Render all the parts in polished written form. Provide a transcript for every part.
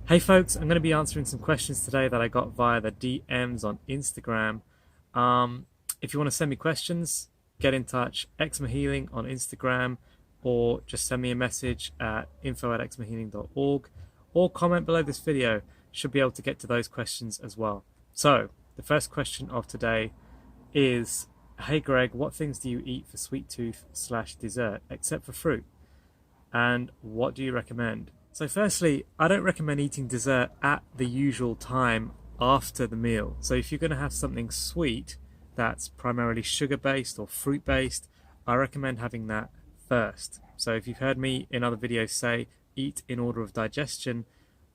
Hey folks, I'm going to be answering some questions today that I got via the DMs on Instagram. Um, if you want to send me questions, get in touch, Eczema Healing on Instagram, or just send me a message at info@eczemahealing.org, or comment below this video. Should be able to get to those questions as well. So, the first question of today is, hey Greg, what things do you eat for sweet tooth slash dessert, except for fruit? And what do you recommend? So firstly, I don't recommend eating dessert at the usual time after the meal. So if you're going to have something sweet that's primarily sugar based or fruit based, I recommend having that first. So if you've heard me in other videos say eat in order of digestion,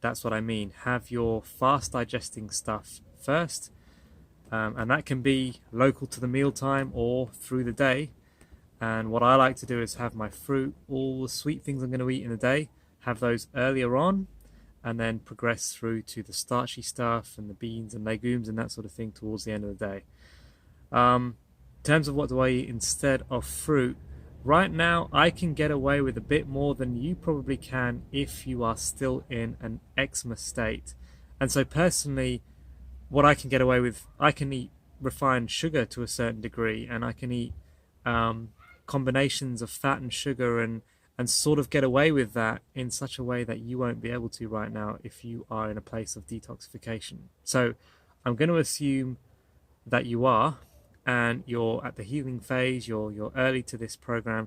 that's what I mean. Have your fast digesting stuff first, and that can be local to the meal time or through the day. And what I like to do is have my fruit, all the sweet things I'm going to eat in the day, have those earlier on, and then progress through to the starchy stuff and the beans and legumes and that sort of thing towards the end of the day. In terms of what do I eat instead of fruit, right now I can get away with a bit more than you probably can if you are still in an eczema state. And so personally, what I can get away with, I can eat refined sugar to a certain degree, and I can eat um, combinations of fat and sugar, and sort of get away with that in such a way that you won't be able to right now if you are in a place of detoxification. So I'm going to assume that you are, and you're at the healing phase, you're early to this program.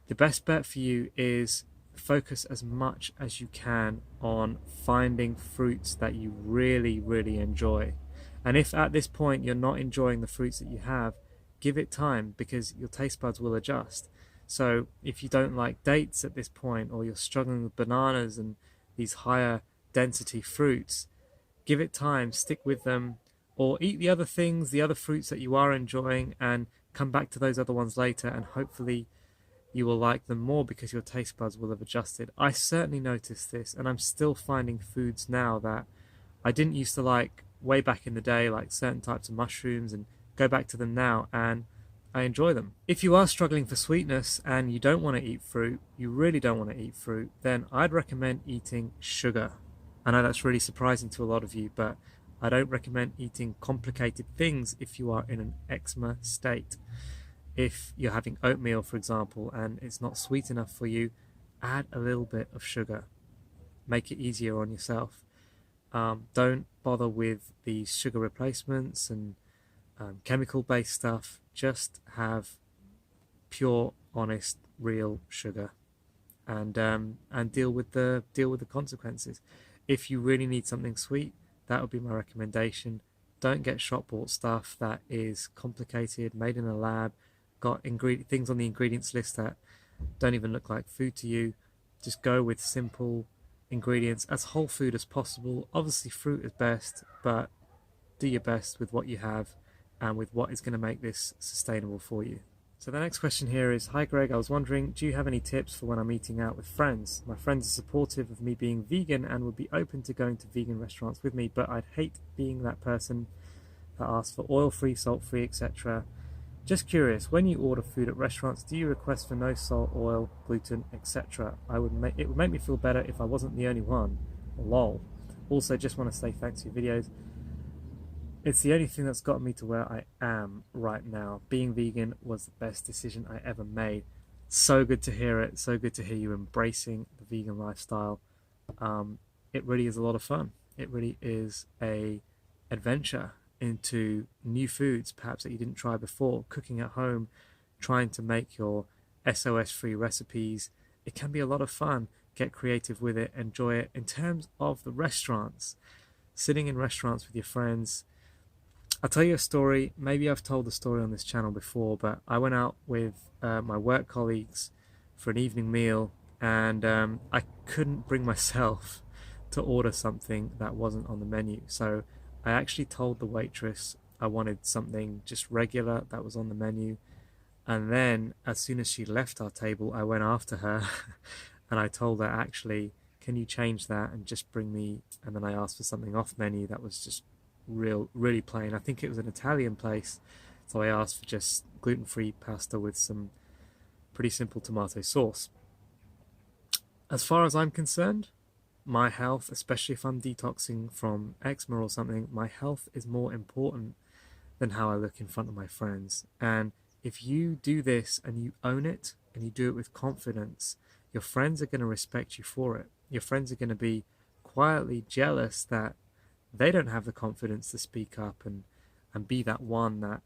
The best bet for you is focus as much as you can on finding fruits that you really enjoy. And if at this point you're not enjoying the fruits that you have, give it time, because your taste buds will adjust. So if you don't like dates at this point, or you're struggling with bananas and these higher density fruits, give it time, stick with them, or eat the other things, the other fruits that you are enjoying, and come back to those other ones later, and hopefully you will like them more because your taste buds will have adjusted. I certainly noticed this, and I'm still finding foods now that I didn't used to like way back in the day, like certain types of mushrooms, and go back to them now, and I enjoy them. If you are struggling for sweetness and you don't want to eat fruit, you really don't want to eat fruit, then I'd recommend eating sugar. I know that's really surprising to a lot of you, but I don't recommend eating complicated things if you are in an eczema state. If you're having oatmeal, for example, and it's not sweet enough for you, add a little bit of sugar. Make it easier on yourself. Don't bother with these sugar replacements and chemical-based stuff. Just have pure, honest, real sugar, and deal with the consequences. If you really need something sweet, that would be my recommendation. Don't get shop bought stuff that is complicated, made in a lab, got things on the ingredients list that don't even look like food to you. Just go with simple ingredients, as whole food as possible. Obviously fruit is best, but do your best with what you have and with what is going to make this sustainable for you. So the next question here is, hi Greg, I was wondering, do you have any tips for when I'm eating out with friends? My friends are supportive of me being vegan and would be open to going to vegan restaurants with me, but I'd hate being that person that asks for oil-free, salt-free, etc. Just curious, when you order food at restaurants, do you request for no salt, oil, gluten, etc.? It would make me feel better if I wasn't the only one. Lol. Also, just want to say thanks for your videos. It's the only thing that's gotten me to where I am right now. Being vegan was the best decision I ever made. So good to hear it. So good to hear you embracing the vegan lifestyle. It really is a lot of fun. It really is a adventure into new foods, perhaps that you didn't try before. Cooking at home, trying to make your SOS-free recipes. It can be a lot of fun. Get creative with it. Enjoy it. In terms of the restaurants, sitting in restaurants with your friends, I'll tell you a story. Maybe I've told the story on this channel before, but I went out with my work colleagues for an evening meal, and I couldn't bring myself to order something that wasn't on the menu. So I actually told the waitress I wanted something just regular that was on the menu. And then as soon as she left our table, I went after her and I told her, actually, can you change that and just bring me, and then I asked for something off menu that was just really plain. I think it was an Italian place, so I asked for just gluten-free pasta with some pretty simple tomato sauce. As far as I'm concerned, my health, especially if I'm detoxing from eczema or something, my health is more important than how I look in front of my friends. And if you do this and you own it and you do it with confidence, your friends are going to respect you for it. Your friends are going to be quietly jealous that they don't have the confidence to speak up and be that one that,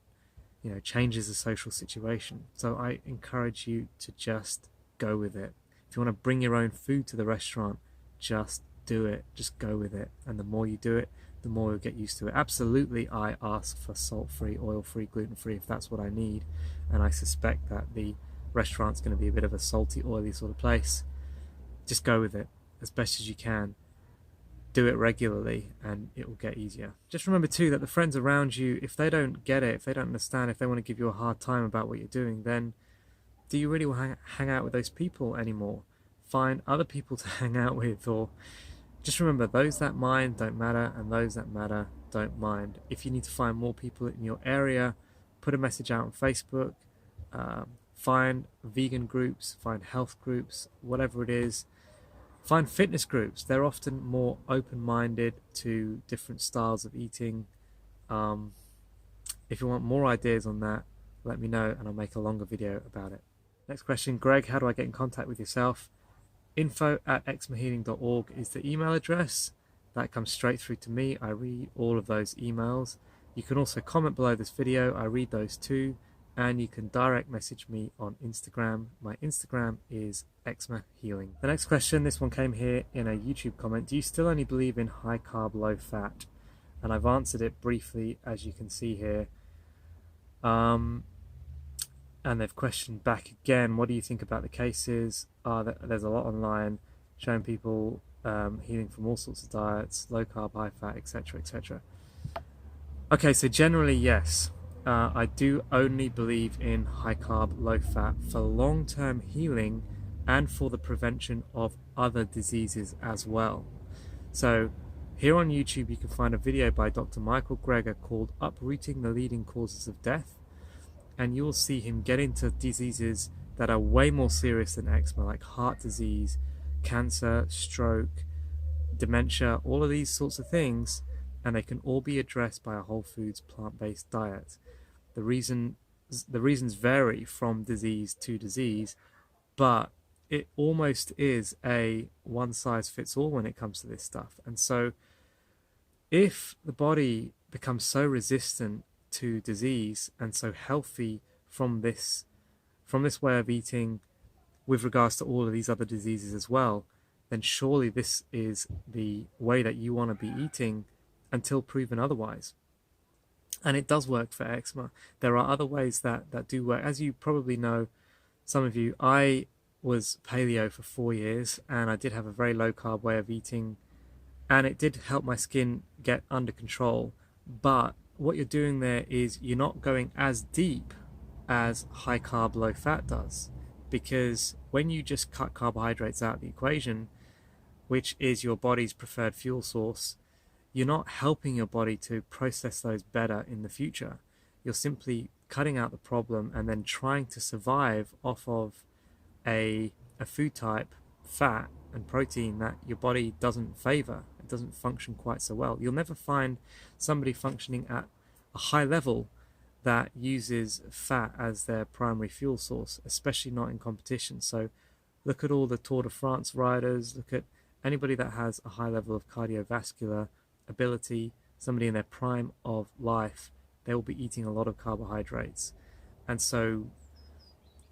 you know, changes the social situation. So I encourage you to just go with it. If you want to bring your own food to the restaurant, just do it. Just go with it. And the more you do it, the more you'll get used to it. Absolutely, I ask for salt-free, oil-free, gluten-free if that's what I need. And I suspect that the restaurant's going to be a bit of a salty, oily sort of place. Just go with it as best as you can. Do it regularly and it will get easier. Just remember too that the friends around you, if they don't get it, if they don't understand, if they want to give you a hard time about what you're doing, then do you really want to hang out with those people anymore? Find other people to hang out with, or just remember, those that mind don't matter and those that matter don't mind. If you need to find more people in your area, put a message out on Facebook, find vegan groups, find health groups, whatever it is. Find fitness groups. They're often more open-minded to different styles of eating. If you want more ideas on that, let me know and I'll make a longer video about it. Next question, Greg, how do I get in contact with yourself? info@eczemahealing.org is the email address. That comes straight through to me. I read all of those emails. You can also comment below this video. I read those too. And you can direct message me on Instagram. My Instagram is eczema healing. The next question, this one came here in a YouTube comment. Do you still only believe in high carb, low fat? And I've answered it briefly, as you can see here. And they've questioned back again, what do you think about the cases? There's a lot online showing people healing from all sorts of diets, low carb, high fat, etc., etc. Okay, so generally, yes. I do only believe in high carb, low fat for long-term healing and for the prevention of other diseases as well. So here on YouTube, you can find a video by Dr. Michael Greger called Uprooting the Leading Causes of Death. And you'll see him get into diseases that are way more serious than eczema, like heart disease, cancer, stroke, dementia, all of these sorts of things, and they can all be addressed by a whole foods plant-based diet. The reasons vary from disease to disease, but it almost is a one-size-fits-all when it comes to this stuff. And so if the body becomes so resistant to disease and so healthy from this way of eating with regards to all of these other diseases as well, then surely this is the way that you want to be eating until proven otherwise. And it does work for eczema. There are other ways that do work. As you probably know, some of you, I was paleo for 4 years and I did have a very low carb way of eating, and it did help my skin get under control. But what you're doing there is you're not going as deep as high carb, low fat does, because when you just cut carbohydrates out of the equation, which is your body's preferred fuel source, you're not helping your body to process those better in the future. You're simply cutting out the problem and then trying to survive off of a food type, fat and protein, that your body doesn't favor. It doesn't function quite so well. You'll never find somebody functioning at a high level that uses fat as their primary fuel source, especially not in competition. So look at all the Tour de France riders, look at anybody that has a high level of cardiovascular ability, somebody in their prime of life, they will be eating a lot of carbohydrates. And so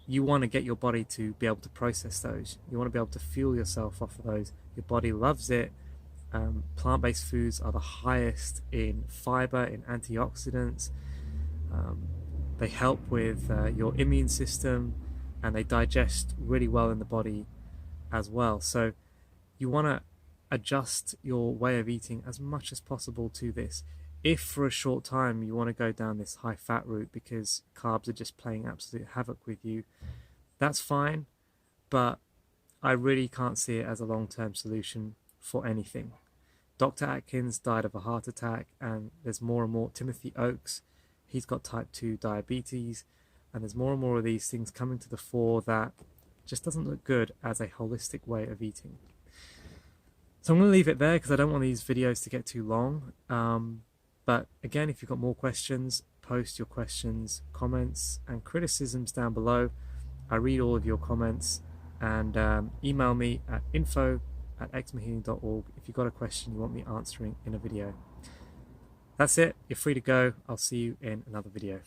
you want to get your body to be able to process those. You want to be able to fuel yourself off of those. Your body loves it. Plant-based foods are the highest in fiber, in antioxidants. They help with your immune system, and they digest really well in the body as well. So you want to adjust your way of eating as much as possible to this. If for a short time you want to go down this high fat route because carbs are just playing absolute havoc with you, that's fine, but I really can't see it as a long-term solution for anything. Dr. Atkins died of a heart attack, and there's more and more. Timothy Oakes, he's got type 2 diabetes, and there's more and more of these things coming to the fore that just doesn't look good as a holistic way of eating. So I'm going to leave it there because I don't want these videos to get too long. But again, if you've got more questions, post your questions, comments, and criticisms down below. I read all of your comments, and email me at info@eczemahealing.org if you've got a question you want me answering in a video. That's it. You're free to go. I'll see you in another video.